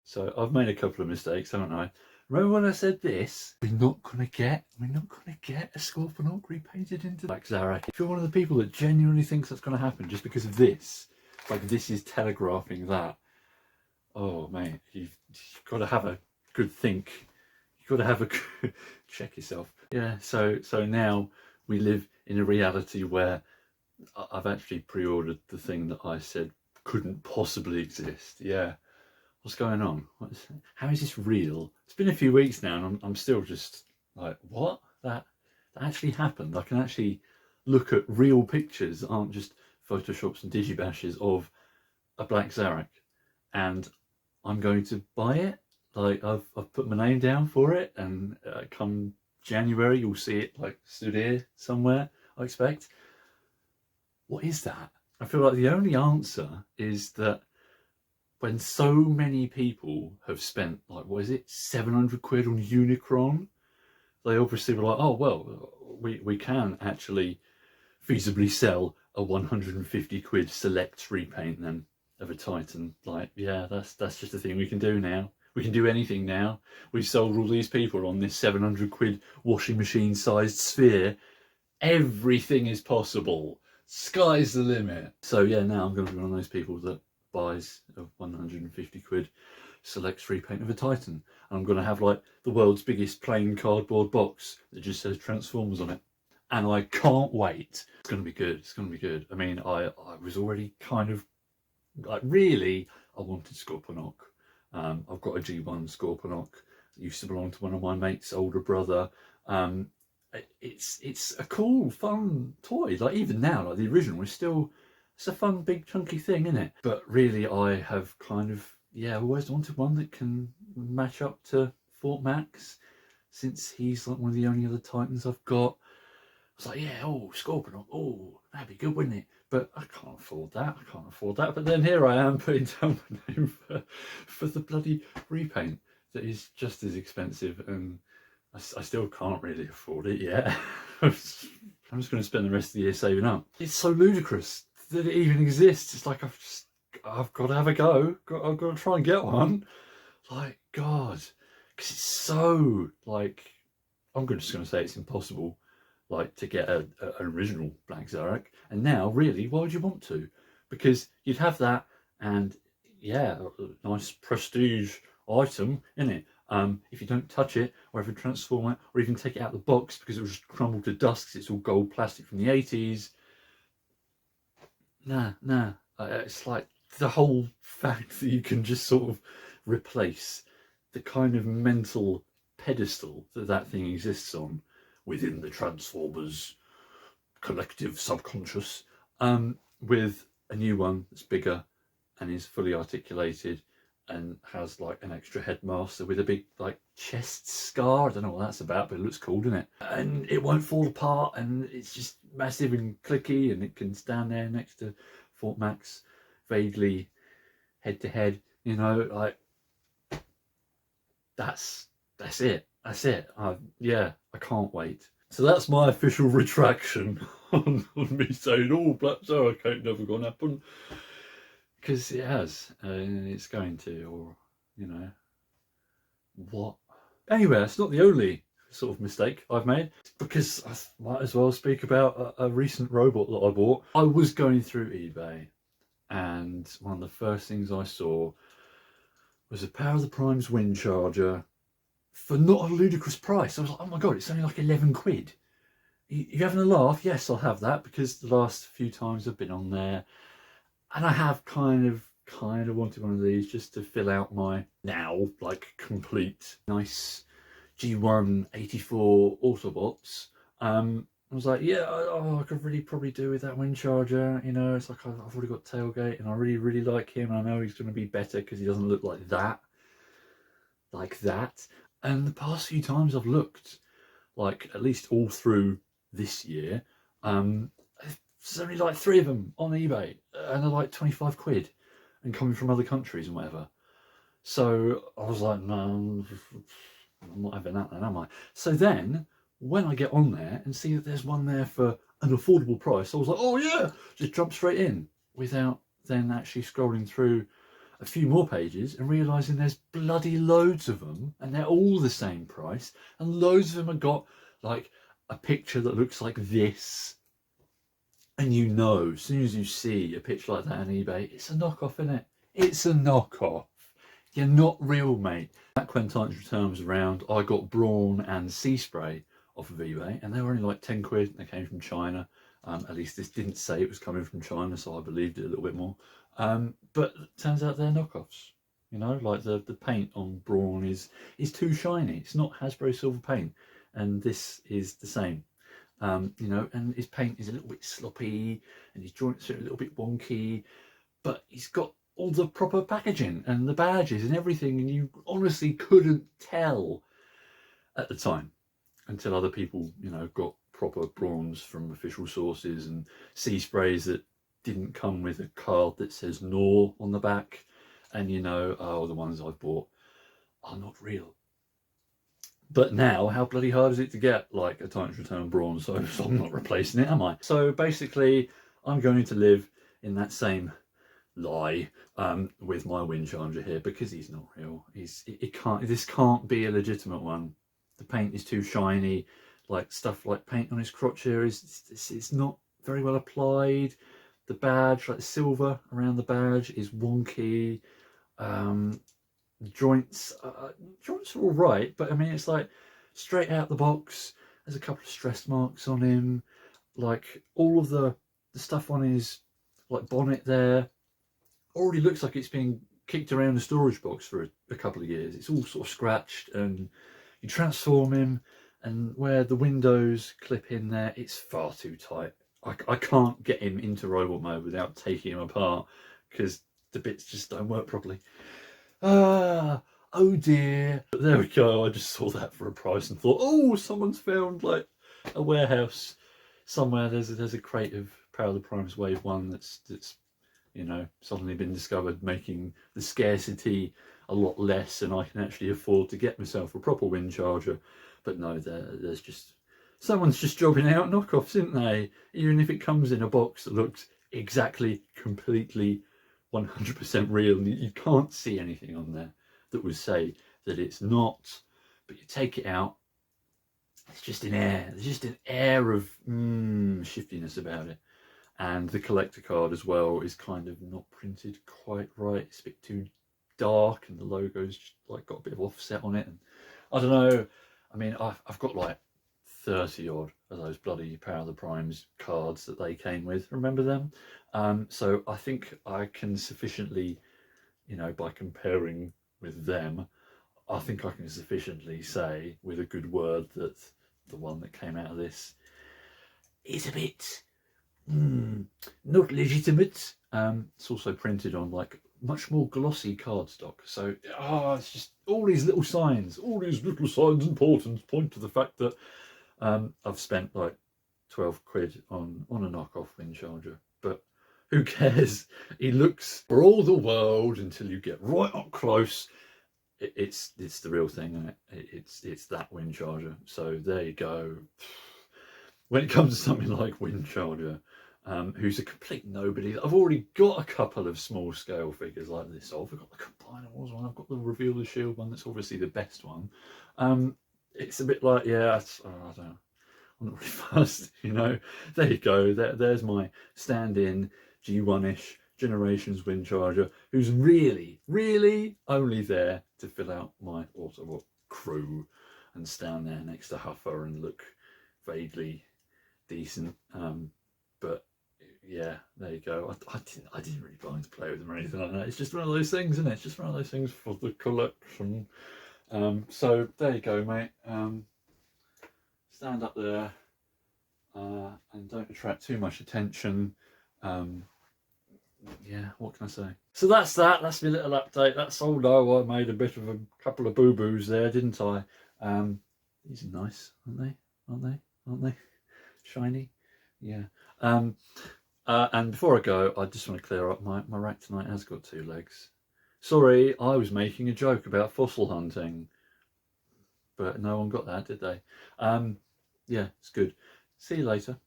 So I've made a couple of mistakes, haven't I? Remember when I said this? We're not gonna get a Scorponok repainted into Black Zarak. If you're one of the people that genuinely thinks that's gonna happen just because of this, like this is telegraphing that, oh mate, you've got to have a good think. You've got to have a good check yourself. Yeah. So now we live in a reality where I've actually pre-ordered the thing that I said couldn't possibly exist. Yeah. What's going on? How is this real? It's been a few weeks now and I'm still just like, what? That actually happened? I can actually look at real pictures that aren't just photoshops and digibashes of a Black Zarak, and I'm going to buy it. Like I've put my name down for it, and come January you'll see it like stood here somewhere, I expect. What is that? I feel like the only answer is that when so many people have spent, like, what is it, 700 quid on Unicron, they obviously were like, oh, well, we can actually feasibly sell a 150 quid select repaint then of a Titan. Like, yeah, that's just a thing we can do now. We can do anything now. We've sold all these people on this 700 quid washing machine sized sphere. Everything is possible. Sky's the limit. So yeah, now I'm going to be one of those people that buys a 150 quid select repaint of a Titan, and I'm going to have like the world's biggest plain cardboard box that just says Transformers on it, and I can't wait. It's going to be good. It's going to be good. I mean, I was already kind of like, really, I wanted Scorponok. I've got a G1 Scorponok that used to belong to one of my mates' older brother. It's a cool, fun toy. Like even now, like the original is still, it's a fun, big, chunky thing, isn't it? But really, I have kind of, yeah, always wanted one that can match up to Fort Max, since he's like one of the only other Titans I've got. I was like, yeah, oh, Scorponok, oh, that'd be good, wouldn't it? But I can't afford that. I can't afford that. But then here I am putting down my name for the bloody repaint that is just as expensive, and I still can't really afford it yet. I'm just going to spend the rest of the year saving up. It's so ludicrous that it even exists. It's like I've got to have a go. I've got to try and get one. Like, God, because it's so, like, I'm just going to say it's impossible, like, to get an original Black Zarak. And now, really, why would you want to? Because you'd have that, and yeah, a nice prestige item, innit? If you don't touch it, or ever transform it, or even take it out of the box because it will just crumble to dust because it's all gold plastic from the 80s. Nah. It's like the whole fact that you can just sort of replace the kind of mental pedestal that thing exists on within the Transformers collective subconscious, with a new one that's bigger and is fully articulated and has like an extra headmaster with a big like chest scar. I don't know what that's about, but it looks cool, doesn't it? And it won't fall apart, and it's just massive and clicky, and it can stand there next to Fort Max, vaguely head to head, you know, like that's it. Yeah, I can't wait. So that's my official retraction on me saying, oh, Black Zarak ain't never gonna happen. Because it has, and it's going to, or, you know, what? Anyway, it's not the only sort of mistake I've made, because I might as well speak about a recent robot that I bought. I was going through eBay, and one of the first things I saw was a Power of the Prime's wind charger for not a ludicrous price. I was like, oh my God, it's only like 11 quid. You having a laugh? Yes, I'll have that, because the last few times I've been on there, and I have kind of wanted one of these just to fill out my now like complete nice G1 84 Autobots. I was like, yeah, I could really probably do with that wind charger. You know, it's like I've already got Tailgate, and I really like him. And I know he's going to be better because he doesn't look like that. And the past few times I've looked, like at least all through this year, there's only like 3 of them on eBay, and they're like 25 quid and coming from other countries and whatever. So I was like, no, I'm not having that then, am I? So then when I get on there and see that there's one there for an affordable price, I was like, oh yeah, just jump straight in without then actually scrolling through a few more pages and realising there's bloody loads of them and they're all the same price, and loads of them have got like a picture that looks like this, and you know, as soon as you see a picture like that on eBay, it's a knockoff, isn't it? It's a knockoff. You're not real, mate. Back when Titans Return was around, I got Brawn and Sea Spray off of eBay, and they were only like 10 quid, and they came from China. At least this didn't say it was coming from China, so I believed it a little bit more. But it turns out they're knockoffs. You know, like the paint on Brawn is too shiny. It's not Hasbro silver paint, and this is the same. You know, and his paint is a little bit sloppy, and his joints are a little bit wonky, but he's got all the proper packaging and the badges and everything, and you honestly couldn't tell at the time until other people, you know, got proper brawns from official sources and sea sprays that didn't come with a card that says "Nor" on the back, and you know, oh, the ones I've bought are not real. But now, how bloody hard is it to get like a Titans Return Brawn? So I'm not replacing it, am I? So basically, I'm going to live in that same lie with my wind charger here, because he's not real. This can't be a legitimate one. The paint is too shiny. Like stuff like paint on his crotch here it's not very well applied. The badge, like the silver around the badge, is wonky. The joints are all right, but I mean, it's like straight out the box. There's a couple of stress marks on him. Like all of the stuff on his like bonnet there already looks like it's been kicked around the storage box for a couple of years. It's all sort of scratched, and you transform him, and where the windows clip in there, it's far too tight. I can't get him into robot mode without taking him apart, because the bits just don't work properly. Oh dear. But there we go. I just saw that for a price and thought, oh, someone's found like a warehouse somewhere. There's a crate of Power of the Primes Wave 1 that's you know, suddenly been discovered, making the scarcity a lot less, and I can actually afford to get myself a proper wind charger. But no, there's just someone's just jobbing out knockoffs, isn't they? Even if it comes in a box that looks exactly, completely 100% real, and you can't see anything on there that would say that it's not, but you take it out, it's just an air. There's just an air of shiftiness about it. And the collector card as well is kind of not printed quite right. It's a bit too dark, and the logo's just like got a bit of offset on it. And I don't know. I mean, I've got like 30 odd of those bloody Power of the Primes cards that they came with. Remember them? So I think I can sufficiently, you know, by comparing with them, I think I can sufficiently say with a good word that the one that came out of this is a bit not legitimate. It's also printed on like much more glossy cardstock, so it's just all these little signs important point to the fact that I've spent like 12 quid on a knockoff wind charger. But who cares? He looks for all the world until you get right up close. It's the real thing, isn't it? It's that wind charger. So there you go. When it comes to something like wind charger, who's a complete nobody, I've already got a couple of small scale figures like this. I've got the Combiner Wars one, I've got the Reveal the Shield one, that's obviously the best one. It's a bit like, I don't know, I'm not really fussed, you know. There you go, there's my stand-in G1-ish Generations wind charger, who's really only there to fill out my Autobot crew and stand there next to Huffer and look vaguely decent. But yeah, there you go. I didn't really buy to play with them or anything like that. It's just one of those things, isn't it? It's just one of those things for the collection. So there you go, mate. Stand up there and don't attract too much attention. Yeah, what can I say? So that's my little update. That's all. I made a bit of a couple of boo-boos there, didn't I? These are nice, aren't they? Shiny. Yeah. And before I go, I just want to clear up my rack tonight has got 2 legs. Sorry, I was making a joke about fossil hunting, but no one got that, did they? Yeah, it's good. See you later.